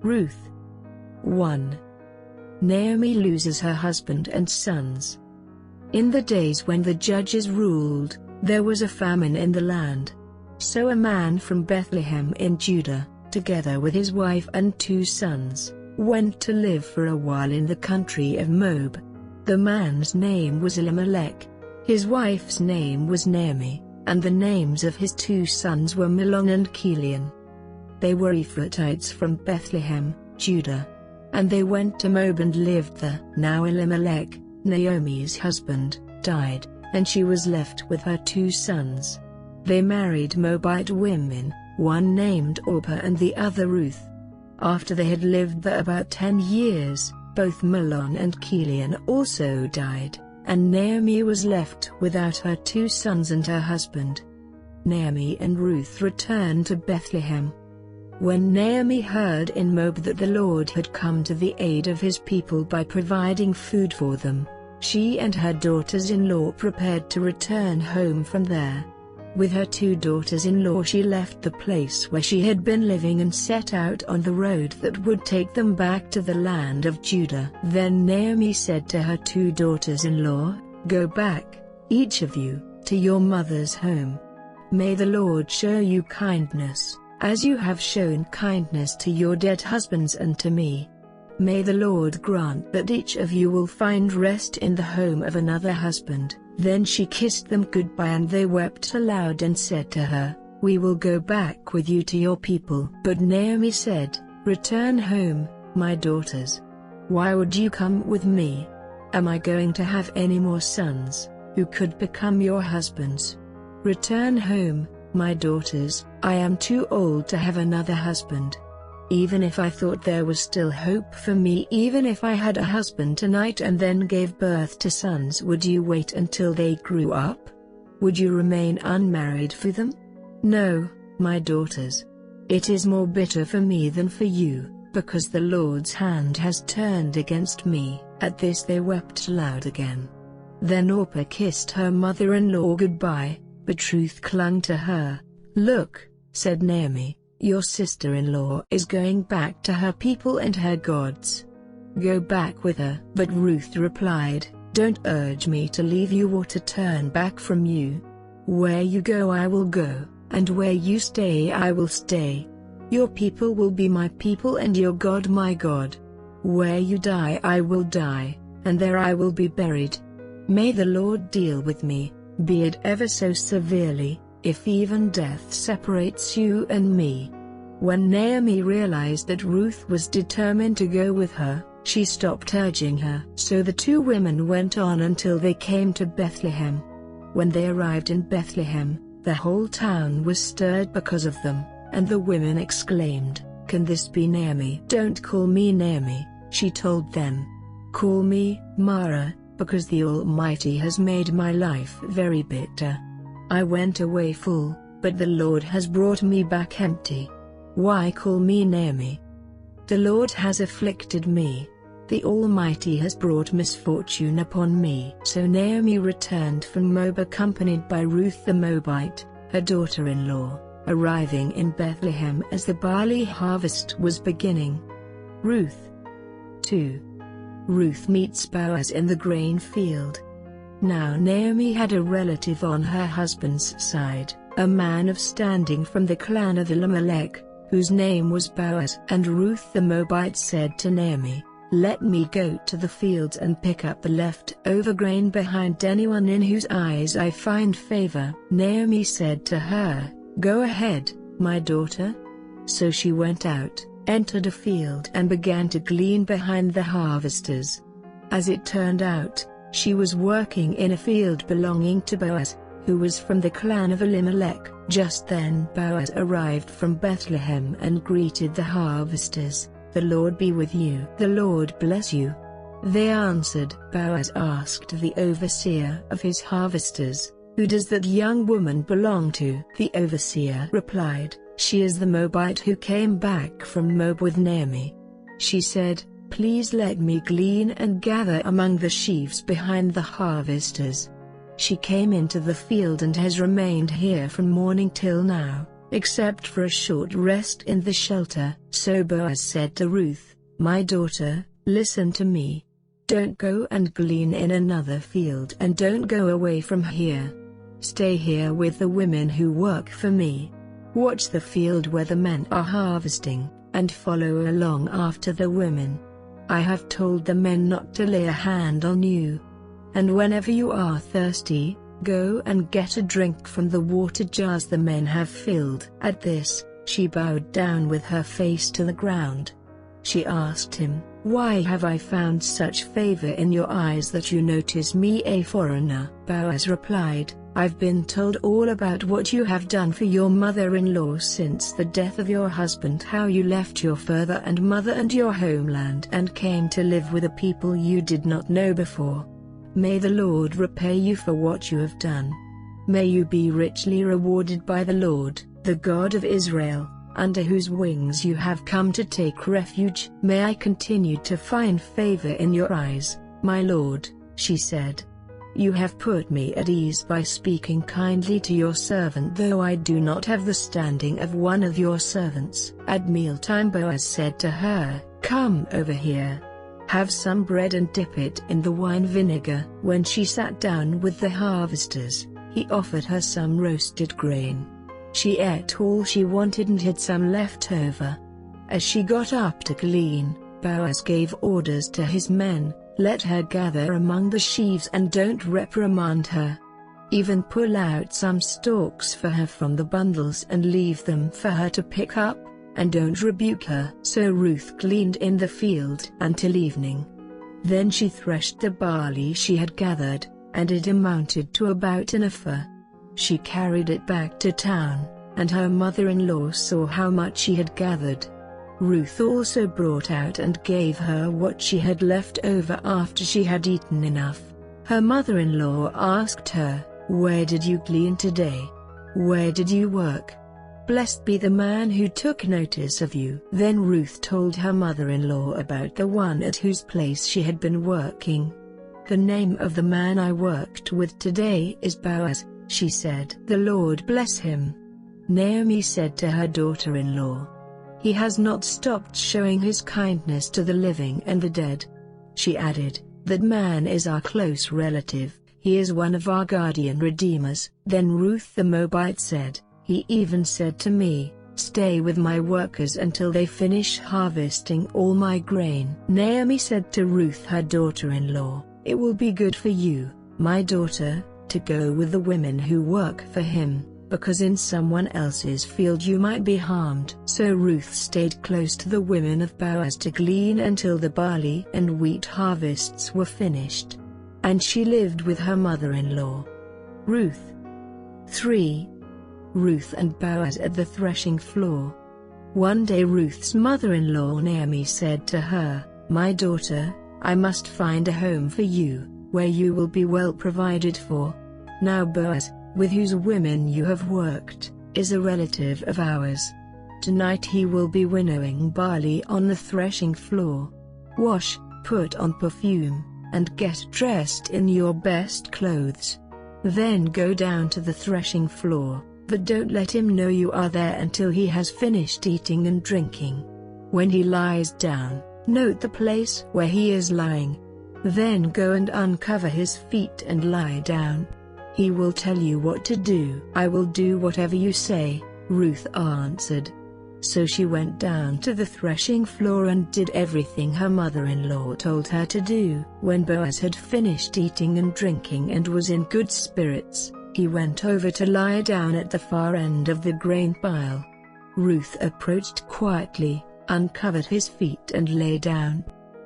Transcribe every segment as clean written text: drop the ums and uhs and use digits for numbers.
Ruth 1. Naomi loses her husband and sons. In the days when the judges ruled, there was a famine in the land. So a man from Bethlehem in Judah, together with his wife and 2 sons, went to live for a while in the country of Moab. The man's name was Elimelech. His wife's name was Naomi, and the names of his 2 sons were Mahlon and Chilion. They were Ephrathites from Bethlehem, Judah. And they went to Moab and lived there. Now Elimelech, Naomi's husband, died, and she was left with her 2 sons. They married Moabite women, one named Orpah and the other Ruth. After they had lived there about 10 years, both Mahlon and Chilion also died, and Naomi was left without her 2 sons and her husband. Naomi and Ruth returned to Bethlehem. When Naomi heard in Moab that the Lord had come to the aid of his people by providing food for them, she and her daughters-in-law prepared to return home from there. With her 2 daughters-in-law she left the place where she had been living and set out on the road that would take them back to the land of Judah. Then Naomi said to her 2 daughters-in-law, "Go back, each of you, to your mother's home. May the Lord show you kindness, as you have shown kindness to your dead husbands and to me. May the Lord grant that each of you will find rest in the home of another husband." Then she kissed them goodbye and they wept aloud and said to her, "We will go back with you to your people." But Naomi said, "Return home, my daughters. Why would you come with me? Am I going to have any more sons, who could become your husbands? Return home, my daughters. I am too old to have another husband. Even if I thought there was still hope for me, even if I had a husband tonight and then gave birth to sons, would you wait until they grew up? Would you remain unmarried for them? No, my daughters. It is more bitter for me than for you, because the Lord's hand has turned against me." At this they wept aloud again. Then Orpah kissed her mother-in-law goodbye, but Ruth clung to her. "Look," said Naomi, "your sister-in-law is going back to her people and her gods. Go back with her." But Ruth replied, "Don't urge me to leave you or to turn back from you. Where you go I will go, and where you stay I will stay. Your people will be my people and your God my God. Where you die I will die, and there I will be buried. May the Lord deal with me, be it ever so severely, if even death separates you and me." When Naomi realized that Ruth was determined to go with her, she stopped urging her. So the 2 women went on until they came to Bethlehem. When they arrived in Bethlehem, the whole town was stirred because of them, and the women exclaimed, "Can this be Naomi?" "Don't call me Naomi," she told them. "Call me Mara, because the Almighty has made my life very bitter. I went away full, but the Lord has brought me back empty. Why call me Naomi? The Lord has afflicted me. The Almighty has brought misfortune upon me." So Naomi returned from Moab accompanied by Ruth the Moabite, her daughter-in-law, arriving in Bethlehem as the barley harvest was beginning. Ruth 2. Ruth meets Boaz in the grain field. Now Naomi had a relative on her husband's side, a man of standing from the clan of Elimelech, whose name was Boaz. And Ruth the Moabite said to Naomi, "Let me go to the fields and pick up the left-over grain behind anyone in whose eyes I find favor." Naomi said to her, "Go ahead, my daughter." So she went out, entered a field and began to glean behind the harvesters. As it turned out, she was working in a field belonging to Boaz, who was from the clan of Elimelech. Just then Boaz arrived from Bethlehem and greeted the harvesters. "The Lord be with you." "The Lord bless you," they answered. Boaz asked the overseer of his harvesters, "Who does that young woman belong to?" The overseer replied, "She is the Moabite who came back from Moab with Naomi." She said, "Please let me glean and gather among the sheaves behind the harvesters." She came into the field and has remained here from morning till now. except for a short rest in the shelter. So Boaz said to Ruth, "My daughter, listen to me. Don't go and glean in another field, and don't go away from here. Stay here with the women who work for me. Watch the field where the men are harvesting, and follow along after the women. I have told the men not to lay a hand on you. And whenever you are thirsty, go and get a drink from the water jars the men have filled." At this, she bowed down with her face to the ground. She asked him, "Why have I found such favor in your eyes that you notice me, a foreigner?" Boaz replied, "I've been told all about what you have done for your mother-in-law since the death of your husband, how you left your father and mother and your homeland and came to live with a people you did not know before. May the Lord repay you for what you have done. May you be richly rewarded by the Lord, the God of Israel, under whose wings you have come to take refuge. May I continue to find favor in your eyes, my Lord," she said. "You have put me at ease by speaking kindly to your servant, though I do not have the standing of one of your servants." At mealtime Boaz said to her, "Come over here. Have some bread and dip it in the wine vinegar." When she sat down with the harvesters, he offered her some roasted grain. She ate all she wanted and had some left over. As she got up to glean, Boaz gave orders to his men, "Let her gather among the sheaves and don't reprimand her. Even pull out some stalks for her from the bundles and leave them for her to pick up, and don't rebuke her." So Ruth gleaned in the field until evening. Then she threshed the barley she had gathered, and it amounted to about an ephah. She carried it back to town, and her mother-in-law saw how much she had gathered. Ruth also brought out and gave her what she had left over after she had eaten enough. Her mother-in-law asked her, "Where did you glean today? Where did you work? Blessed be the man who took notice of you." Then Ruth told her mother-in-law about the one at whose place she had been working. "The name of the man I worked with today is Boaz," she said. "The Lord bless him." Naomi said to her daughter-in-law, "He has not stopped showing his kindness to the living and the dead." She added, "That man is our close relative, he is one of our guardian redeemers." Then Ruth the Moabite said, "He even said to me, 'Stay with my workers until they finish harvesting all my grain.'" Naomi said to Ruth her daughter-in-law, "It will be good for you, my daughter, to go with the women who work for him, because in someone else's field you might be harmed." So Ruth stayed close to the women of Boaz to glean until the barley and wheat harvests were finished. And she lived with her mother-in-law. Ruth 3. Ruth and Boaz at the threshing floor. One day Ruth's mother-in-law Naomi said to her, "My daughter, I must find a home for you, where you will be well provided for. Now Boaz, with whose women you have worked, is a relative of ours. Tonight he will be winnowing barley on the threshing floor. Wash, put on perfume, and get dressed in your best clothes. Then go down to the threshing floor, but don't let him know you are there until he has finished eating and drinking. When he lies down, note the place where he is lying. Then go and uncover his feet and lie down. He will tell you what to do." "I will do whatever you say," Ruth answered. So she went down to the threshing floor and did everything her mother-in-law told her to do. When Boaz had finished eating and drinking and was in good spirits, he went over to lie down at the far end of the grain pile. Ruth approached quietly, uncovered his feet and lay down.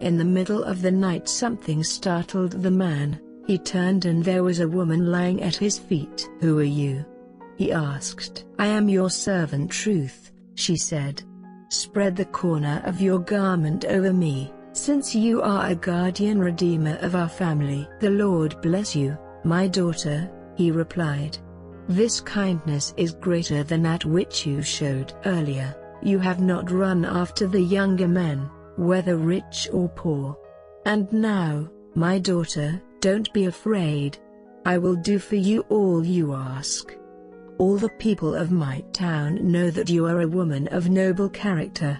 In the middle of the night something startled the man. He turned and there was a woman lying at his feet. "Who are you?" he asked. "I am your servant Ruth," she said. "Spread the corner of your garment over me, since you are a guardian redeemer of our family." "The Lord bless you, my daughter," he replied. "This kindness is greater than that which you showed earlier. You have not run after the younger men, whether rich or poor. And now, my daughter, don't be afraid. I will do for you all you ask." All the people of my town know that you are a woman of noble character.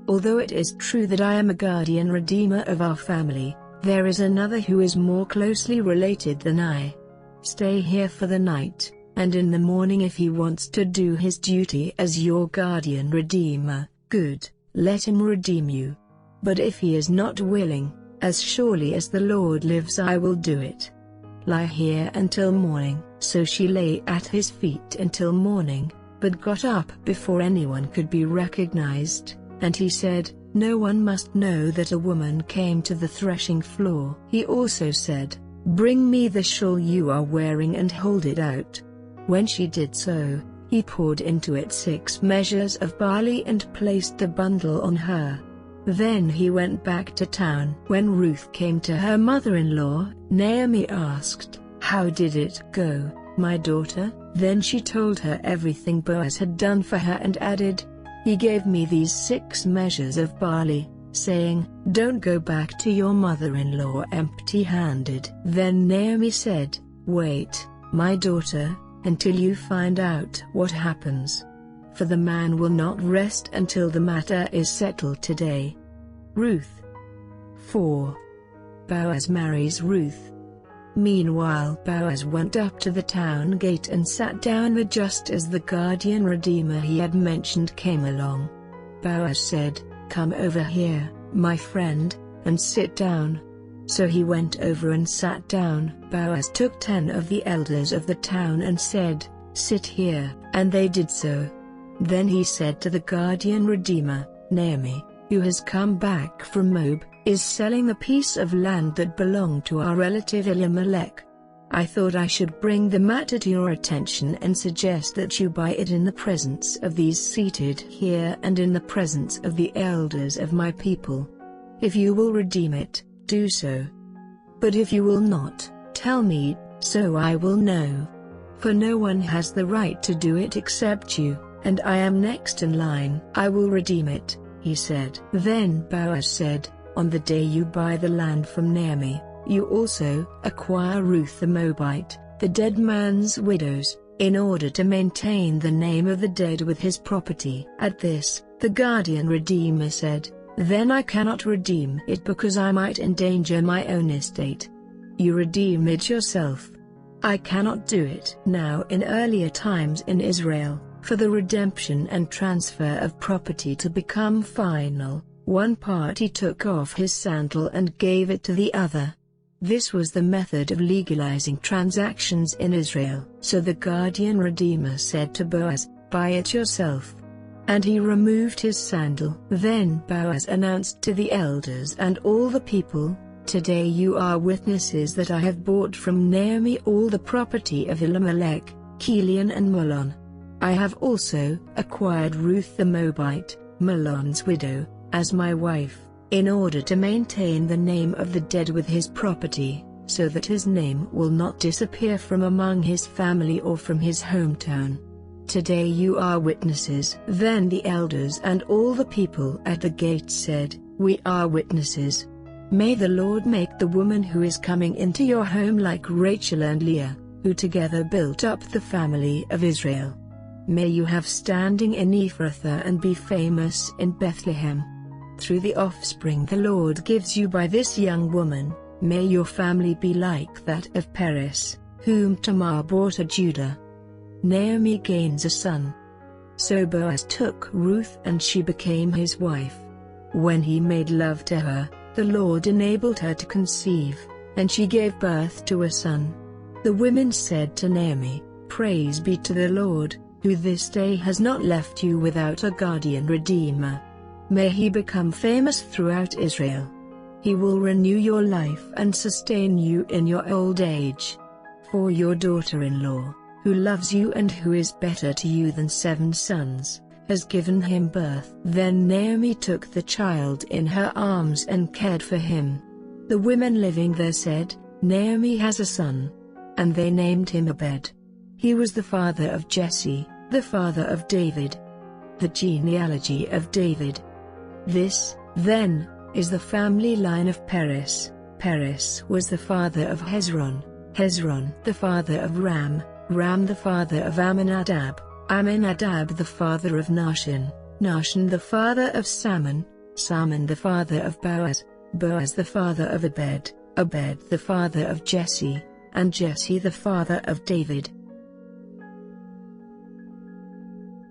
Although it is true that I am a guardian redeemer of our family, there is another who is more closely related than I. Stay here for the night, and in the morning if he wants to do his duty as your guardian redeemer, good, let him redeem you. But if he is not willing, as surely as the Lord lives I will do it. Lie here until morning." So she lay at his feet until morning, but got up before anyone could be recognized, and he said, "No one must know that a woman came to the threshing floor." He also said, "Bring me the shawl you are wearing and hold it out." When she did so, he poured into it 6 measures of barley and placed the bundle on her. Then he went back to town. When Ruth came to her mother-in-law, Naomi asked, "How did it go, my daughter?" Then she told her everything Boaz had done for her and added, "He gave me these 6 measures of barley, saying, 'Don't go back to your mother-in-law empty-handed.'" Then Naomi said, "Wait, my daughter, until you find out what happens. For the man will not rest until the matter is settled today." Ruth 4. Boaz marries Ruth. Meanwhile Boaz went up to the town gate and sat down just as the guardian redeemer he had mentioned came along. Boaz said, "Come over here, my friend, and sit down." So he went over and sat down. Boaz took 10 of the elders of the town and said, "Sit here," and they did so. Then he said to the guardian redeemer, "Naomi, who has come back from Moab, is selling the piece of land that belonged to our relative Elimelech. I thought I should bring the matter to your attention and suggest that you buy it in the presence of these seated here and in the presence of the elders of my people. If you will redeem it, do so. But if you will not, tell me, so I will know. For no one has the right to do it except you, and I am next in line." "I will redeem it," he said. Then Boaz said, "On the day you buy the land from Naomi, you also acquire Ruth the Moabite, the dead man's widows, in order to maintain the name of the dead with his property." At this, the guardian redeemer said, "Then I cannot redeem it because I might endanger my own estate. You redeem it yourself. I cannot do it." Now in earlier times in Israel, for the redemption and transfer of property to become final, one party took off his sandal and gave it to the other. This was the method of legalizing transactions in Israel. So the guardian redeemer said to Boaz, "Buy it yourself." And he removed his sandal. Then Boaz announced to the elders and all the people, "Today you are witnesses that I have bought from Naomi all the property of Elimelech, Chilion and Mahlon. I have also acquired Ruth the Moabite, Mahlon's widow, as my wife, in order to maintain the name of the dead with his property, so that his name will not disappear from among his family or from his hometown. Today you are witnesses." Then the elders and all the people at the gate said, "We are witnesses. May the Lord make the woman who is coming into your home like Rachel and Leah, who together built up the family of Israel. May you have standing in Ephrathah and be famous in Bethlehem. Through the offspring the Lord gives you by this young woman, may your family be like that of Perez, whom Tamar bore to Judah. Naomi gains a son." So Boaz took Ruth and she became his wife. When he made love to her, the Lord enabled her to conceive, and she gave birth to a son. The women said to Naomi, "Praise be to the Lord, who this day has not left you without a guardian redeemer. May he become famous throughout Israel. He will renew your life and sustain you in your old age. For your daughter-in-law, who loves you and who is better to you than 7 sons, has given him birth." Then Naomi took the child in her arms and cared for him. The women living there said, "Naomi has a son." And they named him Obed. He was the father of Jesse, the father of David. The genealogy of David. This, then, is the family line of Perez. Perez was the father of Hezron, Hezron the father of Ram, Ram the father of Amminadab, Amminadab the father of Nahshon, Nahshon the father of Salmon, Salmon the father of Boaz, Boaz the father of Obed, Obed the father of Jesse, and Jesse the father of David.